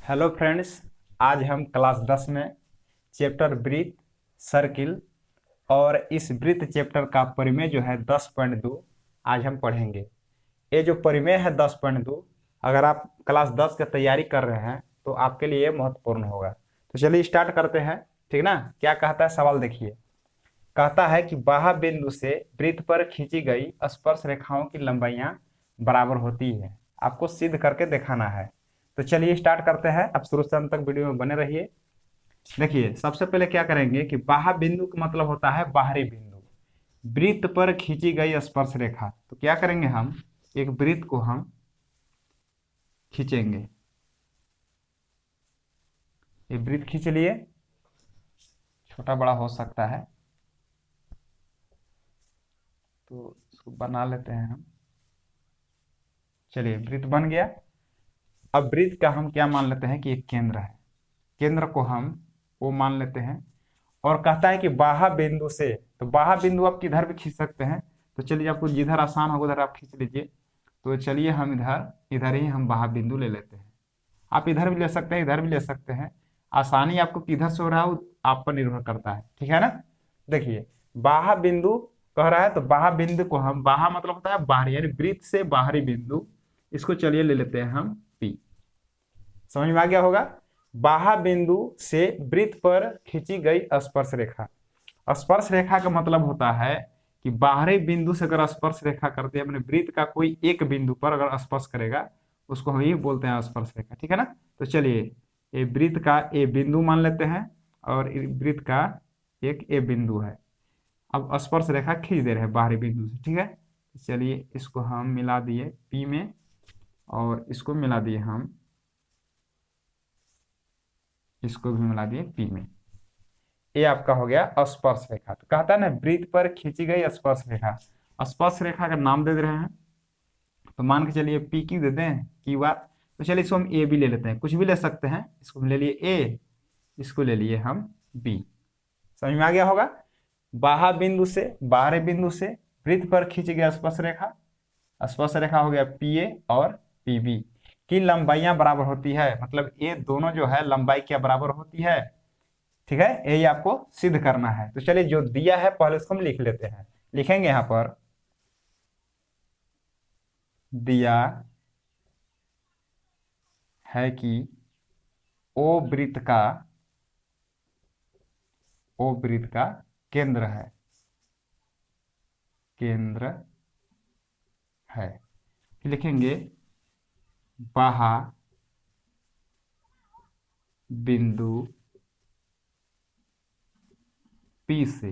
Hello friends, आज हम class 10 में चैप्टर वृत्त सर्किल और इस वृत्त चैप्टर का परिमेय जो है 10.2 आज हम पढ़ेंगे। ये जो परिमेय है 10.2, अगर आप क्लास 10 की तैयारी कर रहे हैं तो आपके लिए महत्वपूर्ण होगा। तो चलिए स्टार्ट करते हैं, ठीक ना। क्या कहता है सवाल देखिए। कहता है कि बाह्य बिंदु से वृत्त पर खींची गई स्पर्श रेखाओं की लंबाइयां बराबर होती है। आपको सिद्ध करके दिखाना है। तो चलिए स्टार्ट करते हैं। अब शुरू से अंत तक वीडियो में बने रहिए। देखिए, सबसे पहले क्या करेंगे कि बाह्य बिंदु का मतलब होता है बाहरी बिंदु। वृत्त पर खींची गई स्पर्श रेखा, तो क्या करेंगे हम, एक वृत्त को हम खींचेंगे। ये वृत्त खींच लिए, छोटा बड़ा हो सकता है, तो इसको बना लेते हैं हम। चलिए, वृत्त बन गया। अब वृत्त का हम क्या मान लेते हैं कि एक केंद्र है। केंद्र को हम वो मान लेते हैं। और कहता है कि बाह्य बिंदु से, तो बाह्य बिंदु आप किधर भी खींच सकते हैं। तो चलिए, आपको जिधर आसान होगा उधर आप खींच लीजिए। तो चलिए हम इधर इधर ही हम बाह्य बिंदु ले लेते हैं। आप इधर भी ले सकते हैं, इधर भी ले सकते हैं। आसानी आपको किधर से हो रहा है वो आप पर निर्भर करता है, ठीक है ना। देखिए, बाह्य बिंदु कह रहा है, तो बाह्य बिंदु को हम, बाह्य मतलब होता है बाहरी, यानी वृत्त से बाहरी बिंदु, इसको चलिए ले लेते हैं हम पी। समझ में आ गया होगा। बाह्य बिंदु से वृत्त पर खींची गई स्पर्श रेखा। स्पर्श रेखा का मतलब होता है कि बाहरी बिंदु से अगर स्पर्श रेखा करते हैं, अपने वृत्त का कोई एक बिंदु पर अगर स्पर्श करेगा, उसको हम ही बोलते हैं स्पर्श रेखा, ठीक है ना। तो चलिए, ये वृत्त का ए बिंदु मान लेते हैं और वृत्त का एक ए बिंदु है। अब स्पर्श रेखा खींच दे रहे हैं बाहरी बिंदु से, ठीक है। चलिए, इसको हम मिला दिए पी में और इसको मिला दिए हम, इसको भी मिला दिए पी में। ये आपका हो गया स्पर्श रेखा। तो कहता है ना, वृत्त पर खींची गई स्पर्श रेखा। स्पर्श रेखा का नाम दे रहे हैं, तो मान के चलिए पी क्यू दे दें, क्यू आर। तो चलिए, इसको हम ए भी ले लेते हैं, कुछ भी ले सकते हैं। इसको हम ले लिए ए, इसको ले लिए हम बी। समझ में आ गया होगा। बाह्य बिंदु से, बाहरी बिंदु से वृत्त पर खींची गई स्पर्श रेखा, स्पर्श रेखा हो गया पी ए और पी बी की लंबाइयां बराबर होती है। मतलब ये दोनों जो है लंबाई क्या बराबर होती है, ठीक है। यही आपको सिद्ध करना है। तो चलिए, जो दिया है पहले उसको हम लिख लेते हैं। लिखेंगे यहां पर, दिया है कि ओ वृत्त का, ओ वृत्त का केंद्र है, केंद्र है। लिखेंगे बाह्य बिंदु पी से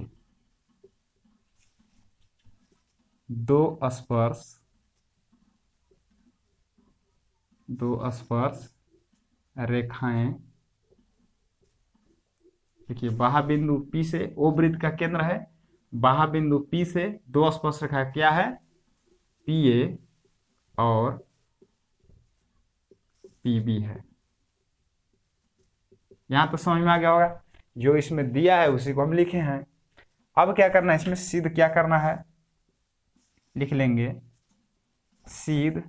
दो स्पर्श रेखाएं। देखिए, बाह्य बिंदु पी से, ओ वृत्त का केंद्र है, बाह्य बिंदु पी से दो स्पर्श रेखा क्या है, पी ए और पी बी है। यहां तो समझ में आ गया होगा। जो इसमें दिया है उसी को हम लिखे हैं। अब क्या करना है, इसमें सिद्ध क्या करना है, लिख लेंगे सिद्ध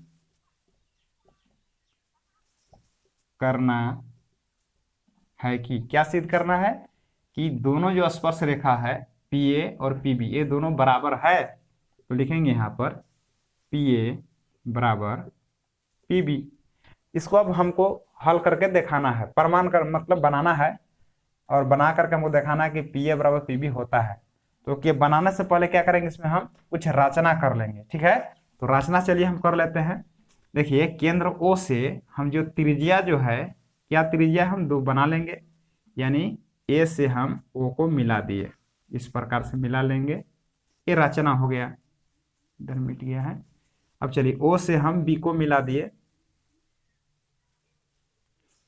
करना है कि, क्या सिद्ध करना है कि दोनों जो स्पर्श रेखा है पी ए और पी बी, ये दोनों बराबर है। तो लिखेंगे यहां पर पी ए बराबर पी बी। इसको अब हमको हल करके दिखाना है, प्रमाण कर मतलब बनाना है। और बना करके हमको दिखाना है कि पी ए बराबर पी बी होता है। तो ये बनाने से पहले क्या करेंगे, इसमें हम कुछ रचना कर लेंगे, ठीक है। तो रचना चलिए हम कर लेते हैं। देखिए, केंद्र ओ से हम जो त्रिज्या जो है, क्या त्रिज्या हम दो बना लेंगे, यानी ए से हम ओ को मिला दिए, इस प्रकार से मिला लेंगे। ये रचना हो गया, इधर मिट गया है। अब चलिए, ओ से हम बी को मिला दिए,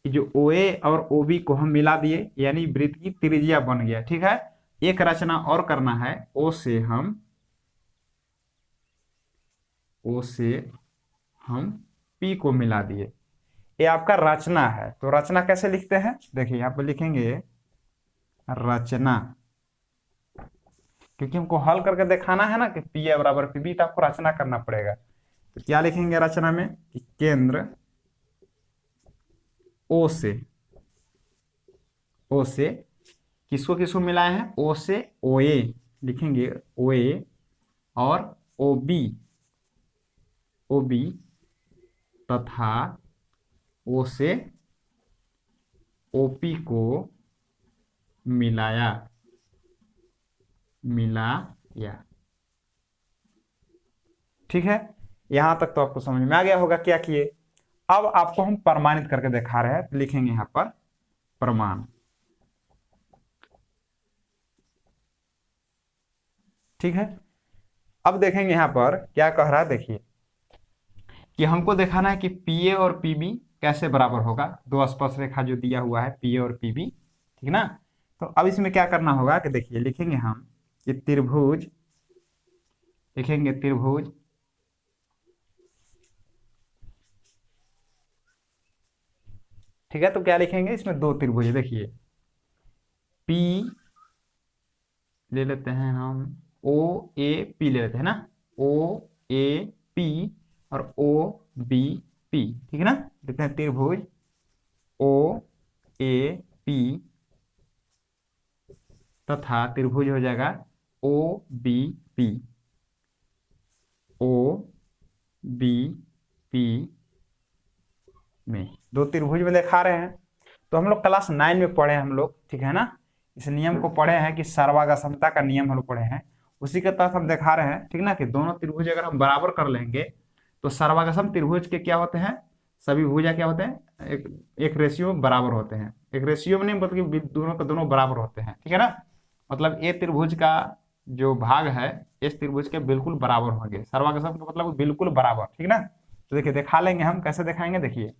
जो ओ ए और ओ बी को हम मिला दिए, यानी वृत्त की त्रिज्या बन गया, ठीक है। एक रचना और करना है, ओ से हम पी को मिला दिए। ये आपका रचना है। तो रचना कैसे लिखते हैं, देखिए यहाँ पर लिखेंगे रचना, क्योंकि हमको हल करके दिखाना है ना कि पी ए बराबर पी बी, तो आपको रचना करना पड़ेगा। तो क्या लिखेंगे रचना में कि केंद्र ओ से किसको किसको मिलाए हैं, ओ से ओ ए लिखेंगे, ओ ए और ओ बी तथा ओ से ओपी को मिलाया। ठीक है, यहां तक तो आपको समझ में आ गया होगा क्या किए। अब आपको हम प्रमाणित करके दिखा रहे हैं, तो लिखेंगे यहां पर प्रमाण। ठीक है, अब देखेंगे यहां पर क्या कह रहा है, देखिए कि हमको दिखाना है कि पीए और पीबी कैसे बराबर होगा। दो स्पर्श रेखा जो दिया हुआ है पीए और पीबी, ठीक ना। तो अब इसमें क्या करना होगा कि देखिए लिखेंगे हम कि त्रिभुज, लिखेंगे त्रिभुज ठीक है। तो क्या लिखेंगे, इसमें दो त्रिभुज है, देखिए पी ले लेते हैं हम, ओ ए पी ले लेते हैं ना, ओ ए पी और ओ बी पी, ठीक है ना। लेते हैं त्रिभुज ओ ए पी तथा त्रिभुज हो जाएगा O B P, O B P में दो त्रिभुज में दिखा रहे हैं। तो हम लोग क्लास 9 में पढ़े हैं हम लोग, ठीक है ना। इस नियम को पढ़े हैं कि सर्वागमता का नियम हम लोग पढ़े हैं, उसी के तहत हम दिखा रहे हैं, ठीक ना, कि दोनों त्रिभुज अगर हम बराबर कर लेंगे तो सर्वागम त्रिभुज के क्या होते हैं, सभी भुजा क्या होते हैं, एक रेशियो में बराबर होते हैं। एक रेशियो में नहीं, मतलब दोनों के दोनों बराबर होते हैं, ठीक है ना। मतलब ए त्रिभुज का जो भाग है इस त्रिभुज के बिल्कुल बराबर होंगे, सर्वागम का मतलब बिल्कुल बराबर, ठीक ना। तो देखिए दिखा लेंगे हम, कैसे दिखाएंगे देखिए।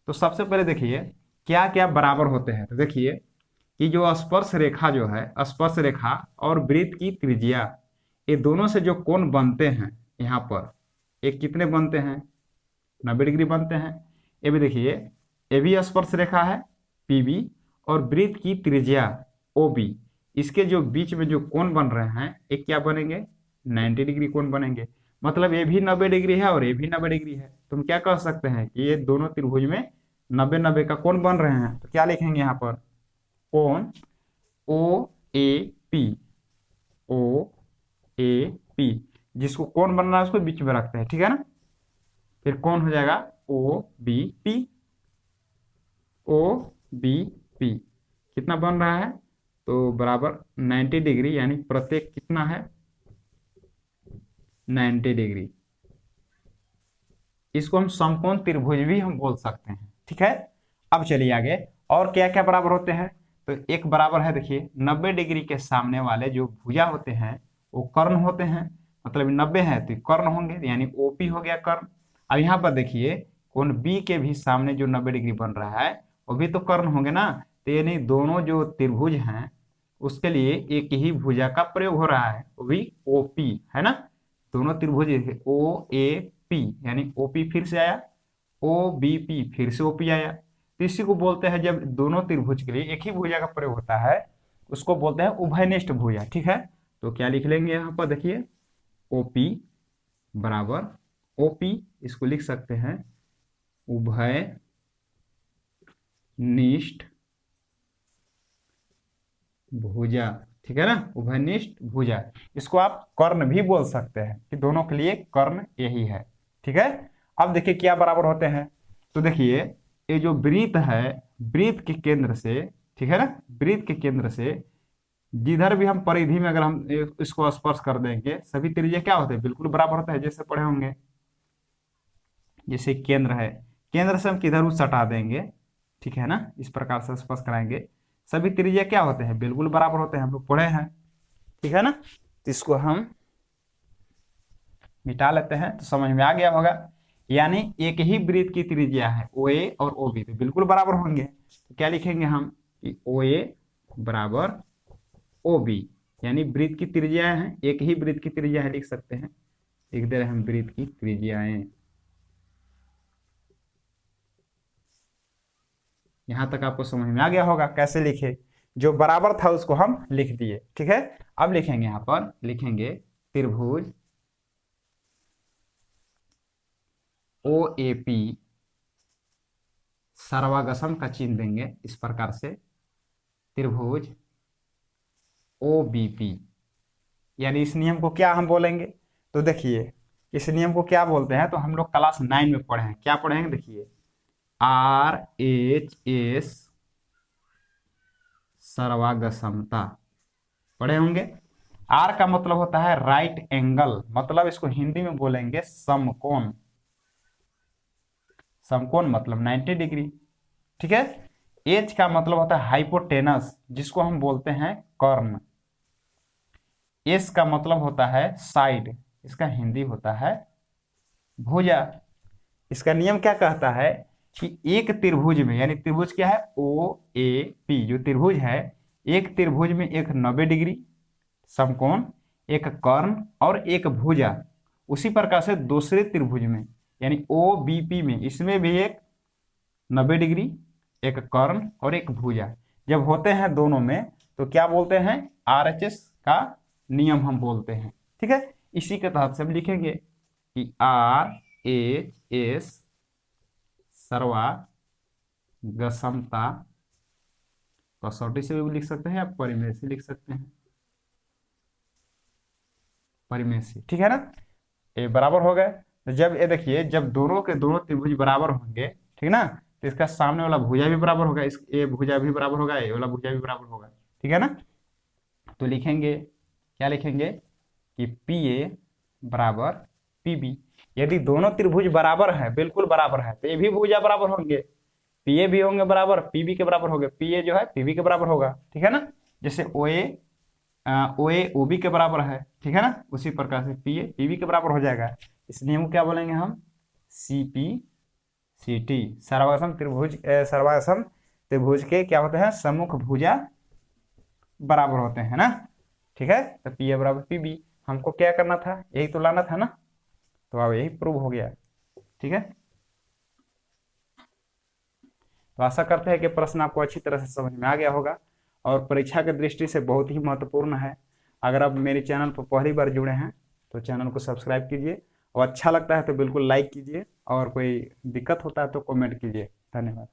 तो सबसे पहले देखिए क्या क्या बराबर होते हैं। तो देखिए कि जो स्पर्श रेखा जो है, स्पर्श रेखा और वृत्त की त्रिज्या, ये दोनों से जो कोण बनते हैं यहाँ पर, एक कितने बनते हैं, 90 डिग्री बनते हैं। ये भी देखिए, ये भी स्पर्श रेखा है पीबी और वृत्त की त्रिज्या ओबी, इसके जो बीच में जो कोण बन रहे हैं ये क्या बनेंगे, 90 डिग्री कोण बनेंगे। मतलब ये भी 90 डिग्री है और ये भी 90 डिग्री है। तो हम क्या कह सकते हैं कि ये दोनों त्रिभुज में 90-90 का कोण बन रहे हैं। तो क्या लिखेंगे यहाँ पर, कोण ओ A P, O A P, जिसको कोण बन रहा है उसको बीच में रखते हैं, ठीक है ना। फिर कौन हो जाएगा O B P, O B P कितना बन रहा है, तो बराबर 90 डिग्री, यानी प्रत्येक कितना है 90 डिग्री। इसको हम समकोण त्रिभुज भी हम बोल सकते हैं, ठीक है। अब चलिए आगे, और क्या क्या बराबर होते हैं। तो एक बराबर है, देखिए 90 डिग्री के सामने वाले जो भुजा होते हैं वो कर्ण होते हैं, मतलब 90 है तो कर्ण होंगे, यानी ओपी हो गया कर्ण। अब यहाँ पर देखिए कोण बी के भी सामने जो 90 डिग्री बन रहा है वो भी तो कर्ण होंगे ना। तो यानी दोनों जो त्रिभुज हैं उसके लिए एक ही भुजा का प्रयोग हो रहा है, वो भी ओपी है ना। दोनों त्रिभुज ओ ए पी, यानी ओपी फिर से आया, ओ बी पी फिर से ओपी आया। तो इसी को बोलते हैं, जब दोनों त्रिभुज के लिए एक ही भुजा का प्रयोग होता है उसको बोलते हैं उभयनिष्ठ भुजा, ठीक है। तो क्या लिख लेंगे यहाँ पर देखिए, ओपी बराबर ओपी, इसको लिख सकते हैं उभयनिष्ठ भुजा, ठीक है ना, उभयनिष्ठ भुजा। इसको आप कर्ण भी बोल सकते हैं कि दोनों के लिए कर्ण यही है, ठीक है। अब देखिए क्या बराबर होते हैं। तो देखिए ये जो वृत्त है, वृत्त के केंद्र से, ठीक है ना, वृत्त के केंद्र से जिधर भी हम परिधि में अगर हम इसको स्पर्श कर देंगे, सभी त्रिज्या क्या होते हैं, बिल्कुल बराबर होता है, जैसे पढ़े होंगे। जैसे केंद्र है, केंद्र से हम किधर उस सटा देंगे, ठीक है ना, इस प्रकार से स्पर्श कराएंगे, सभी त्रिज्या क्या होते हैं, बिल्कुल बराबर होते हैं, हम लोग पढ़े हैं, ठीक है ना। तो इसको हम मिटा लेते हैं तो समझ में आ गया होगा। यानी एक ही वृत्त की त्रिज्या है ओ ए और ओ बी, तो बिल्कुल बराबर होंगे। तो क्या लिखेंगे हम कि ओ ए बराबर ओ बी, यानी वृत्त की त्रिज्या है, एक ही वृत्त की त्रिज्या है, लिख सकते हैं, लिख दे रहे हैं हम वृत्त की त्रिज्याएं। यहां तक आपको समझ में आ गया होगा कैसे लिखे, जो बराबर था उसको हम लिख दिए, ठीक है। अब लिखेंगे यहां पर, लिखेंगे त्रिभुज ओ ए पी सर्वागसम का चिन्ह देंगे इस प्रकार से, त्रिभुज OBP। यानी इस नियम को क्या हम बोलेंगे, तो देखिए इस नियम को क्या बोलते हैं, तो हम लोग क्लास 9 में पढ़े हैं, क्या पढ़ेंगे देखिए, RHS सर्वागसमता पढ़े होंगे। आर का मतलब होता है राइट एंगल, मतलब इसको हिंदी में बोलेंगे समकोण। समकोण मतलब 90 डिग्री, ठीक है। एच का मतलब होता है हाइपोटेनस, जिसको हम बोलते हैं कर्ण। एस का मतलब होता है साइड, इसका हिंदी होता है भुजा। इसका नियम क्या कहता है कि एक त्रिभुज में, यानी त्रिभुज क्या है OAP, जो त्रिभुज है, एक त्रिभुज में एक 90 डिग्री समकोण, एक कर्ण और एक भुजा। उसी प्रकार से दूसरे त्रिभुज में यानी OBP में, इसमें भी एक 90 डिग्री, एक कर्ण और एक भुजा जब होते हैं दोनों में, तो क्या बोलते हैं, RHS का नियम हम बोलते हैं, ठीक है। इसी के तहत से हम लिखेंगे कि RHS सर्वागसमता, कसौटी से भी लिख सकते हैं या परिमेय से लिख सकते हैं, परिमेय से, ठीक है ना। ये बराबर हो गए। तो जब ये देखिए, जब दोनों के दोनों त्रिभुज बराबर होंगे, ठीक ना, तो इसका सामने वाला भुजा भी बराबर होगा, इस ये भुजा भी बराबर होगा, ये वाला भुजा भी बराबर होगा, ठीक है ना। तो लिखेंगे, क्या लिखेंगे कि PA बराबर PB। यदि दोनों त्रिभुज बराबर है, बिल्कुल बराबर है, तो ये भी भुजा बराबर होंगे, PA भी होंगे बराबर, PB के बराबर होंगे, PA जो है PB के बराबर होगा, ठीक है ना। जैसे OA OB के बराबर है, ठीक है ना, उसी प्रकार से PA PB के बराबर हो जाएगा। इस नियम को क्या बोलेंगे हम, CPCT, सर्वागसम त्रिभुज। सर्वागसम त्रिभुज के क्या होते हैं, सम्मुख भुजा बराबर होते हैं ना, ठीक है। तो PA बराबर PB, हमको क्या करना था, यही तो लाना था ना, तो अब यही प्रूव हो गया, ठीक है। तो आशा करते हैं कि प्रश्न आपको अच्छी तरह से समझ में आ गया होगा और परीक्षा की दृष्टि से बहुत ही महत्वपूर्ण है। अगर आप मेरे चैनल पर पहली बार जुड़े हैं तो चैनल को सब्सक्राइब कीजिए, और अच्छा लगता है तो बिल्कुल लाइक कीजिए, और कोई दिक्कत होता है तो कमेंट कीजिए। धन्यवाद।